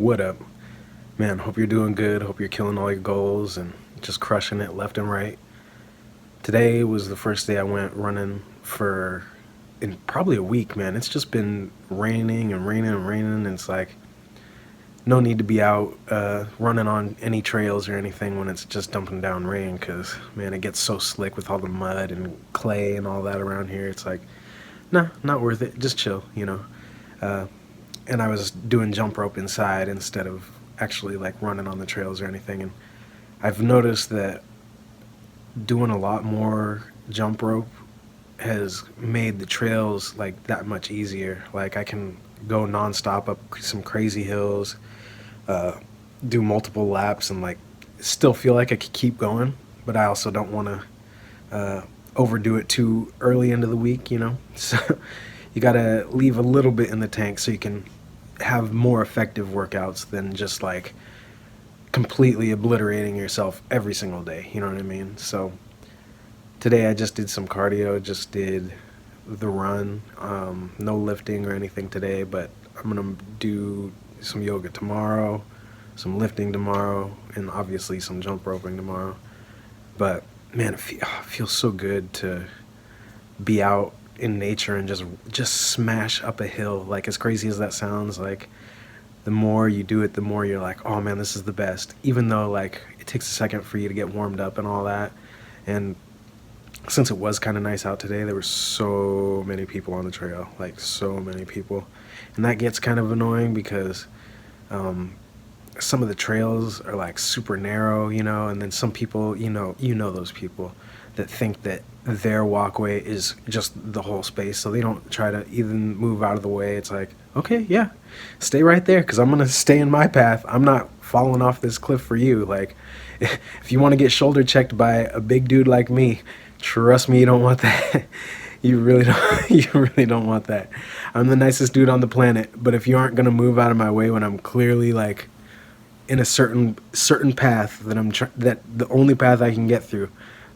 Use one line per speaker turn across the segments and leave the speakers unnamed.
What up? Man, hope you're doing good. Hope you're killing all your goals and just crushing it left and right. Today was the first day I went running for in probably a week, man. It's just been raining and raining and raining. And it's like no need to be out running on any trails or anything when it's just dumping down rain because, man, it gets so slick with all the mud and clay and all that around here. It's like, nah, not worth it. Just chill. Uh, and I was doing jump rope inside instead of actually like running on the trails or anything. And I've noticed that doing a lot more jump rope has made the trails like that much easier. Like I can go nonstop up some crazy hills, uh, do multiple laps, and like still feel like I could keep going. But I also don't want to overdo it too early into the week. So you gotta leave a little bit in the tank so you can have more effective workouts than just like completely obliterating yourself every single day. You know what I mean? So today I just did some cardio, just did the run. No lifting or anything today, but I'm gonna do some yoga tomorrow, some lifting tomorrow, and obviously some jump roping tomorrow. But man, it feels so good to be out in nature and just smash up a hill. Like as crazy as that sounds, like the more you do it, the more you're like, oh man, this is the best. Even though like it takes a second for you to get warmed up and all that. And since it was kind of nice out today, there were so many people on the trail, like so many people, and that gets kind of annoying because some of the trails are like super narrow, and then some people, you know those people that think that their walkway is just the whole space, so they don't try to even move out of the way. It's like, okay, yeah, stay right there because I'm gonna stay in my path. I'm not falling off this cliff for you. Like, if you want to get shoulder checked by a big dude like me, trust me, you don't want that. You really don't. You really don't want that. I'm the nicest dude on the planet, but if you aren't gonna move out of my way when I'm clearly like in a certain path that that the only path I can get through,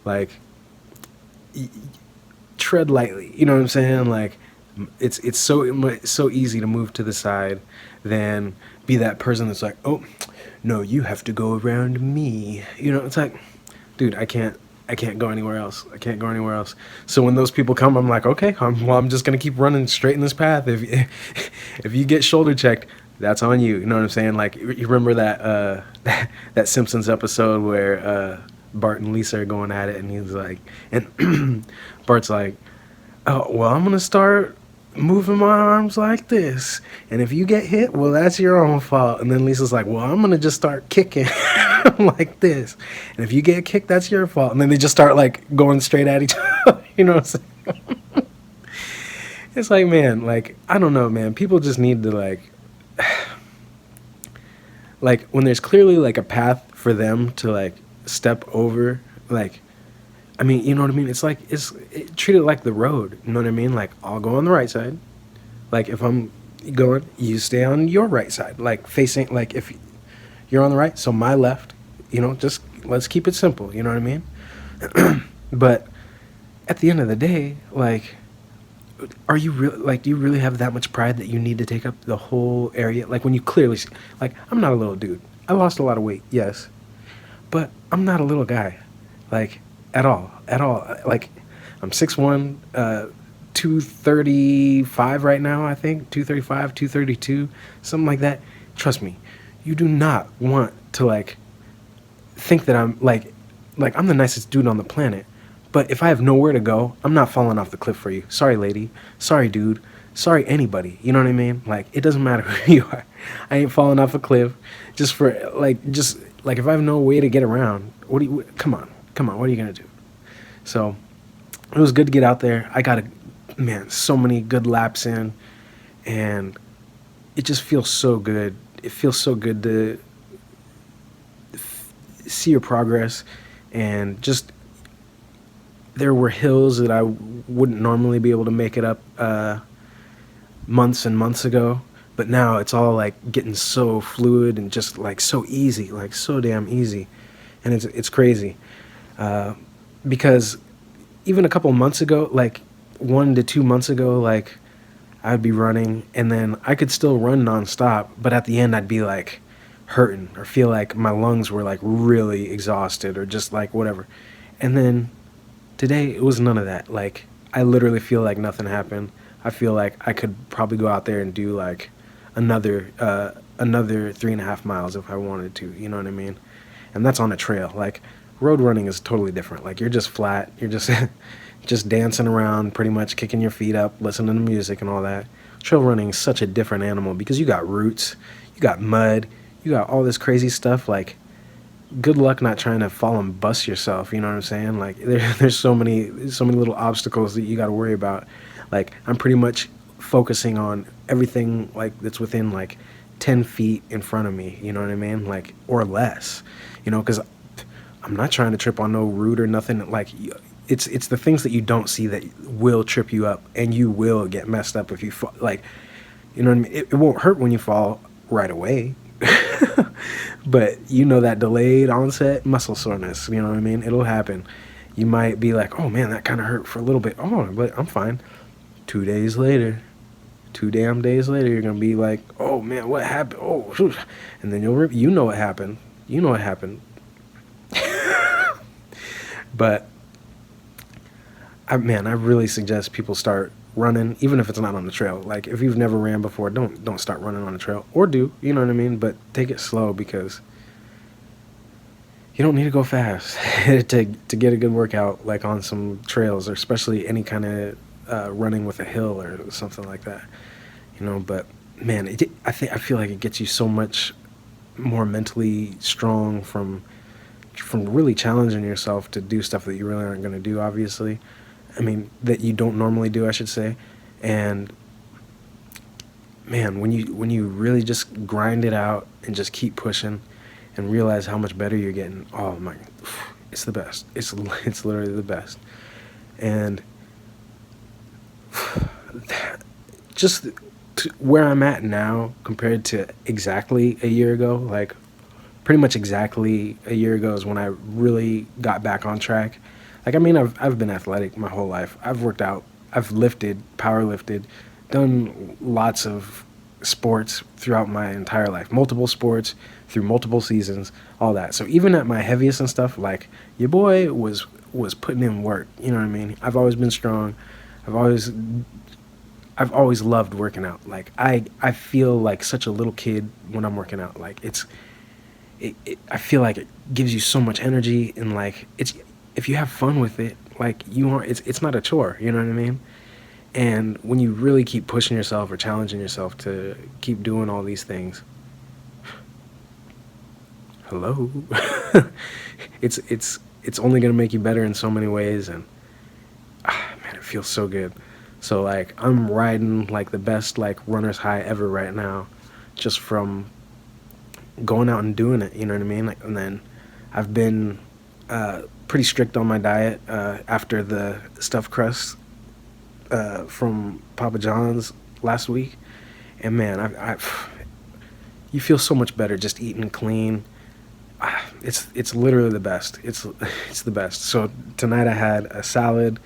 like y- tread lightly. You know what I'm saying? Like it's so easy to move to the side than be that person that's like, oh no, you have to go around me. It's like, dude, I can't go anywhere else. I can't go anywhere else. So when those people come, I'm like, okay, I'm just gonna keep running straight in this path. If you get shoulder checked, that's on you. You know what I'm saying? Like, you remember that that Simpsons episode where Bart and Lisa are going at it, and he's like, and Bart's like, oh well, I'm gonna start moving my arms like this, and if you get hit, well, that's your own fault. And then Lisa's like, well, I'm gonna just start kicking like this, and if you get kicked, that's your fault. And then they just start like going straight at each other. You know what I'm saying? It's like, man, like, I don't know, man, people just need to like when there's clearly like a path for them to like step over, like, I mean, you know what I mean? It's like treat it like the road. You know what I mean? Like, I'll go on the right side. Like, if I'm going, you stay on your right side. Like, facing, like, if you're on the right, so my left. Just let's keep it simple. You know what I mean? But at the end of the day, like, are you really like? Do you really have that much pride that you need to take up the whole area? Like, when you clearly see, like, I'm not a little dude. I lost a lot of weight, yes, but I'm not a little guy, like, at all. Like, I'm 6'1", 235 right now, I think, 235, 232, something like that. Trust me, you do not want to, like, think that I'm, like I'm the nicest dude on the planet, but if I have nowhere to go, I'm not falling off the cliff for you. Sorry, lady. Sorry, dude. Sorry, anybody. You know what I mean? Like, it doesn't matter who you are. I ain't falling off a cliff just if I have no way to get around, come on, what are you gonna do? So it was good to get out there. I got so many good laps in, and it just feels so good. It feels so good to see your progress, and just there were hills that I wouldn't normally be able to make it up months and months ago, but now it's all like getting so fluid and just like so easy, like so damn easy, and it's crazy. Because even a couple months ago, like 1 to 2 months ago, like I'd be running, and then I could still run nonstop, but at the end I'd be like hurting or feel like my lungs were like really exhausted or just like whatever. And then today it was none of that. Like I literally feel like nothing happened. I feel like I could probably go out there and do like another 3.5 miles if I wanted to. You know what I mean? And that's on a trail. Like road running is totally different. Like you're just flat. You're just just dancing around, pretty much kicking your feet up, listening to music and all that. Trail running is such a different animal because you got roots, you got mud, you got all this crazy stuff. Like good luck not trying to fall and bust yourself. You know what I'm saying? Like there's so many little obstacles that you got to worry about. Like I'm pretty much focusing on everything like that's within like 10 feet in front of me. You know what I mean? Like or less. You know, because I'm not trying to trip on no root or nothing. Like it's the things that you don't see that will trip you up, and you will get messed up if you fall. Like you know what I mean? It won't hurt when you fall right away. But you know that delayed onset muscle soreness, you know what I mean? It'll happen. You might be like, oh man, that kind of hurt for a little bit. Oh, but I'm fine. 2 days later, 2 damn days later, you're gonna be like, oh man, what happened? Oh, whew. And then you know what happened. You know what happened. But I really suggest people start running, even if it's not on the trail. Like if you've never ran before, don't start running on the trail, or do, you know what I mean? But take it slow because you don't need to go fast to get a good workout, like on some trails, or especially any kind of running with a hill or something like that, you know. But man, I feel like it gets you so much more mentally strong from really challenging yourself to do stuff that you really aren't going to do, obviously. I mean, that you don't normally do, I should say. And man, when you really just grind it out and just keep pushing and realize how much better you're getting, oh my, it's the best. It's literally the best. And just where I'm at now compared to exactly a year ago, like pretty much exactly a year ago is when I really got back on track. Like, I mean, I've been athletic my whole life. I've worked out. I've lifted, power lifted, done lots of sports throughout my entire life. Multiple sports through multiple seasons, all that. So even at my heaviest and stuff, like your boy was putting in work. You know what I mean? I've always been strong. I've always loved working out. Like I feel like such a little kid when I'm working out. Like I feel like it gives you so much energy, and like if you have fun with it, like it's not a chore, you know what I mean? And when you really keep pushing yourself or challenging yourself to keep doing all these things, hello, it's only gonna make you better in so many ways, and man, it feels so good. So like I'm riding like the best like runner's high ever right now, just from going out and doing it, you know what I mean? Like, and then I've been pretty strict on my diet after the stuffed crust from Papa John's last week, and man, you feel so much better just eating clean. It's literally the best. It's the best. So tonight I had a salad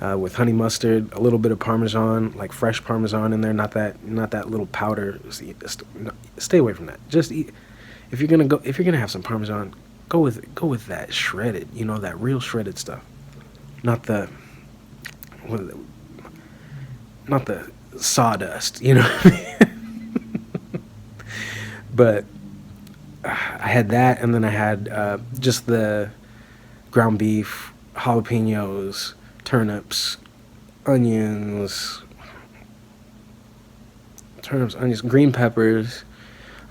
with honey mustard, a little bit of Parmesan, like fresh Parmesan in there, not that little powder. Stay away from that. Just eat. If you're gonna have some Parmesan, go with that shredded, you know, that real shredded stuff, not the sawdust, you know what I mean? But I had that, and then I had just the ground beef, jalapenos, turnips, onions, green peppers,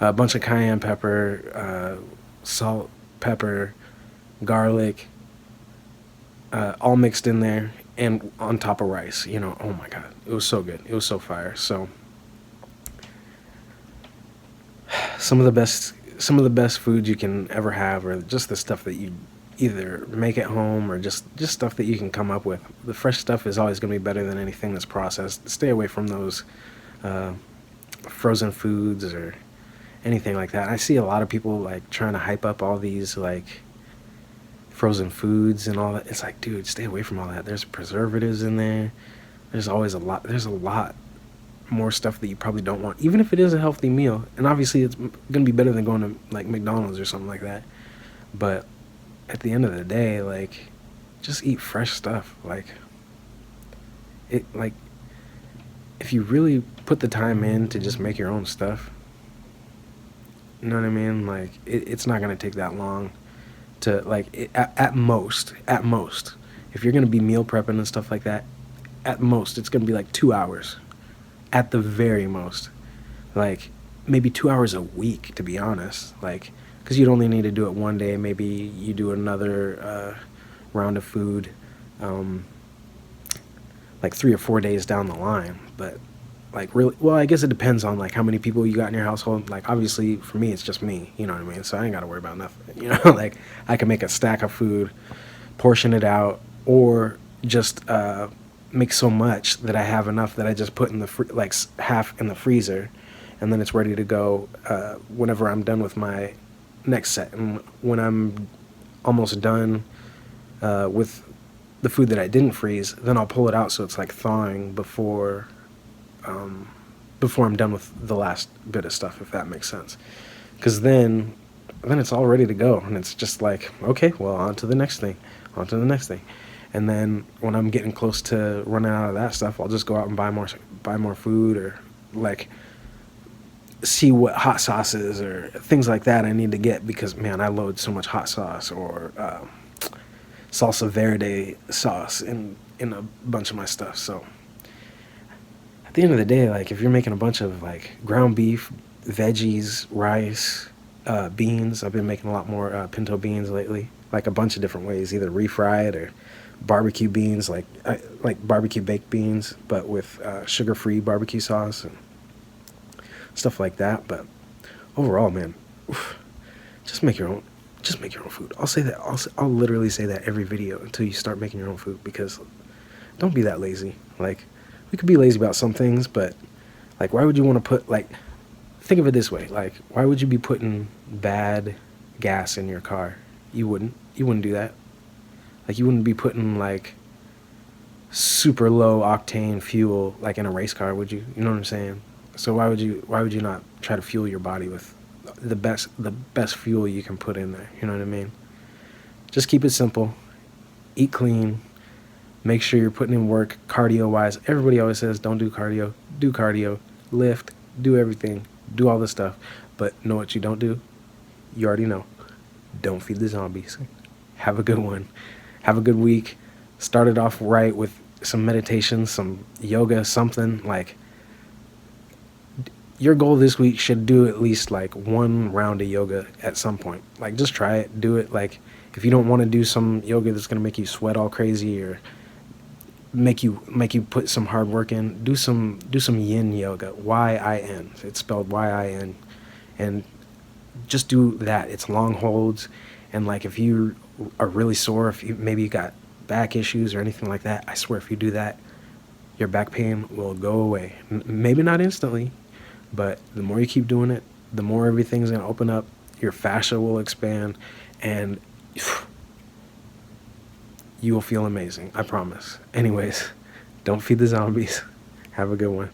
a bunch of cayenne pepper, salt, pepper, garlic, all mixed in there, and on top of rice. You know, oh my God, it was so good. It was so fire. So some of the best food you can ever have, or just the stuff that you either make at home or just stuff that you can come up with. The fresh stuff is always going to be better than anything that's processed. Stay away from those frozen foods or anything like that. I see a lot of people like trying to hype up all these like frozen foods and all that. It's like, dude, stay away from all that. There's preservatives in there. There's always a lot. There's a lot more stuff that you probably don't want, even if it is a healthy meal. And obviously, it's gonna be better than going to like McDonald's or something like that. But at the end of the day, like, just eat fresh stuff. Like if you really put the time in to just make your own stuff, you know what I mean? Like, it's not gonna take that long to like at most, if you're gonna be meal prepping and stuff like that, at most it's gonna be like 2 hours, at the very most. Like maybe 2 hours a week, to be honest. Like, because you'd only need to do it one day. Maybe you do another round of food, um, like 3 or 4 days down the line. But like really, well, I guess it depends on like how many people you got in your household. Like obviously for me, it's just me. You know what I mean? So I ain't got to worry about nothing. You know, like I can make a stack of food, portion it out, or just make so much that I have enough that I just put in the half in the freezer, and then it's ready to go whenever I'm done with my next set. And when I'm almost done with the food that I didn't freeze, then I'll pull it out so it's like thawing before I'm done with the last bit of stuff, if that makes sense. Because then it's all ready to go, and it's just like, okay, well, on to the next thing, on to the next thing. And then when I'm getting close to running out of that stuff, I'll just go out and buy more food, or like see what hot sauces or things like that I need to get, because man, I load so much hot sauce or salsa verde sauce in a bunch of my stuff. So at the end of the day, like if you're making a bunch of like ground beef, veggies, rice, beans. I've been making a lot more pinto beans lately, like a bunch of different ways, either refried or barbecue beans, like barbecue baked beans, but with sugar-free barbecue sauce and stuff like that. But overall, man, oof, just make your own. Just make your own food. I'll say that. I'll literally say that every video until you start making your own food, because don't be that lazy. Like, we could be lazy about some things, but like, why would you want to put like? Think of it this way. Like, why would you be putting bad gas in your car? You wouldn't. You wouldn't do that. Like, you wouldn't be putting like super low octane fuel like in a race car, would you? You know what I'm saying? So why would you not try to fuel your body with the best fuel you can put in there? You know what I mean? Just keep it simple. Eat clean. Make sure you're putting in work cardio wise. Everybody always says don't do cardio. Do cardio. Lift. Do everything. Do all this stuff. But know what you don't do? You already know. Don't feed the zombies. Have a good one. Have a good week. Start it off right with some meditation, some yoga, something. Like, your goal this week should do at least like one round of yoga at some point. Like, just try it. Do it. Like, if you don't want to do some yoga that's going to make you sweat all crazy or make you put some hard work in, do some yin yoga. Y-I-N. It's spelled Y-I-N. And just do that. It's long holds. And like, if you are really sore, if you maybe got back issues or anything like that, I swear if you do that, your back pain will go away. Maybe not instantly, but the more you keep doing it, the more everything's going to open up. Your fascia will expand, and you will feel amazing. I promise. Anyways, don't feed the zombies. Have a good one.